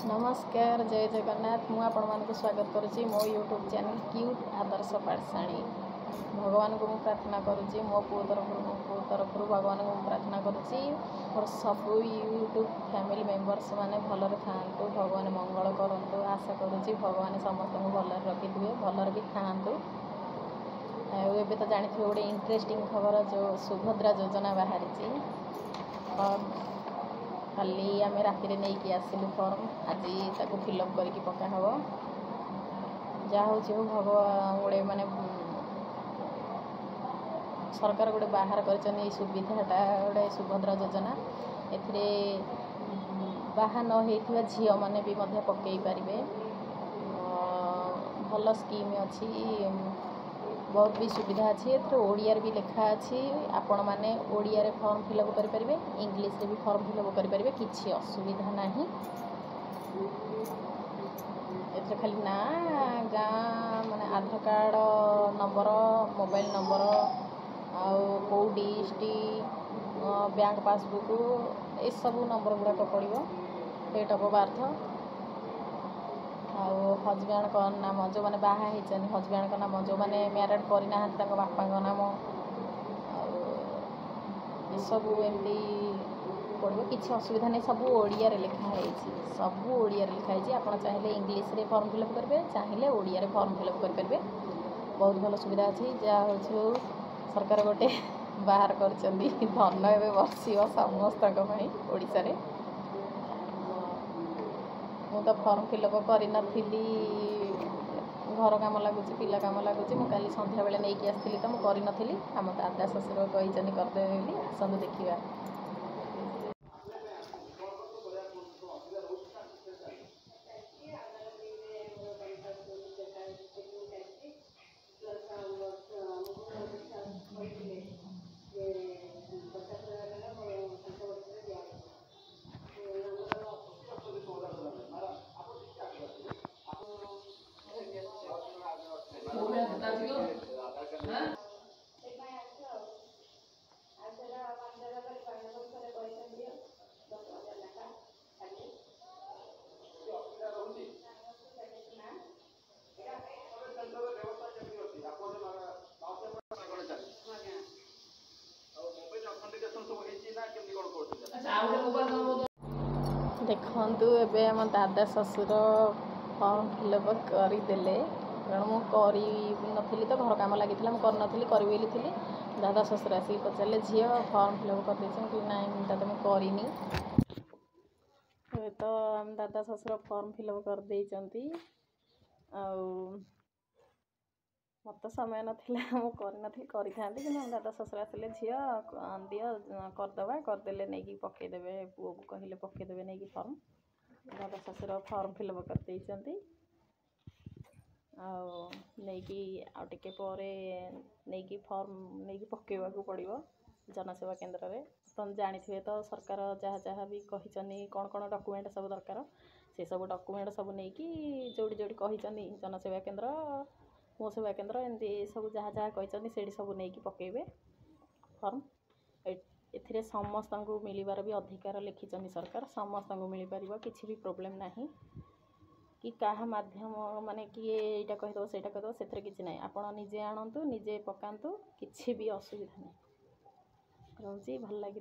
नमस्कार जय जगन्नाथ मु आपण मानक स्वागत करुच्ची मो यूट्यूब चैनल क्यूट आदर्श पाठशाणी भगवान को प्रार्थना करुच्ची मो पु तरफ भगवान को प्रार्थना करुच्ची और सब यूट्यूब फैमिली मेंबर्स माने भलरे थांतु भगवान मंगल करंतु आशा करुच्ची भगवान समस्त को भलरे रखिथिबे भलरे भी थांतु। एबे तो जानिथिबे गोटे इंटरेस्टिंग खबर जो सुभद्रा योजना बाहरी खाली आम राति नहीं कि आसलु फॉर्म आज ताको फिलअप करके पका हम जहाँ हो भगवान गोटे माने सरकार गोटे बाहर कर सुविधाटा गोटे सुभद्रा योजना ए बाहा न होता झील मैंने भी पकई पारे भल स्कीम अच्छी बहुत भी सुविधा अच्छी ओडिया भी लिखा अच्छी आपण मैंने ओडिया रे फॉर्म फिलअप करेंगे इंग्लिश रे भी फॉर्म फिलअप करेंगे किसी असुविधा नहीं ए खाली ना गाँ माने आधार कार्ड नंबर मोबाइल नंबर आउ डिस्ट्रिक्ट बैंक पासबुक ये सब नंबर गुड़ाक पड़ो डेट ऑफ बर्थ आउ हजबैंड का नाम जो मैंने बाहा हजबैंड का नाम जो मैंने मैरिड करना बापा का नाम सब एमती पड़ो किसी असुविधा नहीं सब ओडिया रे लिखाई सब ओडिया रे लिखाई आप चाहिए इंग्लिश रे फॉर्म फिलअप करेंगे चाहिए ओडिया रे फॉर्म फिलअप करेंगे बहुत भल सुविधा अच्छी जहाँ हो सरकार गोटे बाहर कर धन ए बस समस्त ओडिशा रे मु तो फॉर्म फिलअप कर घर कम लगुच पिला कम लगुच मुझे संध्या बेले नहीं आसती तो मुझे करी आम दादा शशुर कही करदे आसतु देखा देखु एबे आम दादा शशुर फॉर्म फिलअप करदे कारण मुझे तो घर कम लगी मुझे करी दादा शशुर आसिक पचारे झी फॉर्म फिलअप कर ना तो मुझे तो आम दादा शशुर फॉर्म फिलअप कर मत समय नाला करी कि दादा शशुर आसिले झी दिह करदे नहीं पकईदे पुओ को कहले पकईदे नहीं फॉर्म दादा शशुर फॉर्म फिलअप कर आउटे नहीं फॉर्म नहीं पकेवा को पड़ो जनसेवा केन्द्र में तुम जानी तो सरकार जहाँ जहाँ भी कही कौन कौन डॉक्यूमेंट सब दरकार से सब डॉक्यूमेंट सब नहीं जोड़ी जोड़ी कही जनसेवा केन्द्र मो सेवा केन्द्र एमती सब जहाँ जहाँ कही से सब नहीं पकेबे फॉर्म ए समस्त को मिलबार भी अधिकार लिखिं सरकार समस्त को मिल पार किसी भी प्रोब्लेम नहीं कि क्या माध्यम माने किए यहाँ कहीदेव से कहीदेव से किसी ना आप निजे आणतु निजे पकातु किसी भी असुविधा नहीं रोचे भल लगी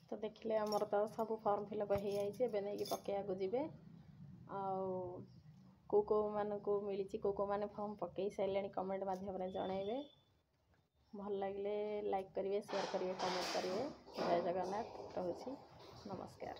तो देखिले आमर तो सब फॉर्म फिलअप हो जाए नहीं पकड़ा जी को मानू मिली को मैंने फॉर्म पकई सारे कमेंट माध्यम जनइबे भल लगे लाइक करेंगे शेयर करेंगे कमेंट करेंगे जय जगन्नाथ रोची नमस्कार।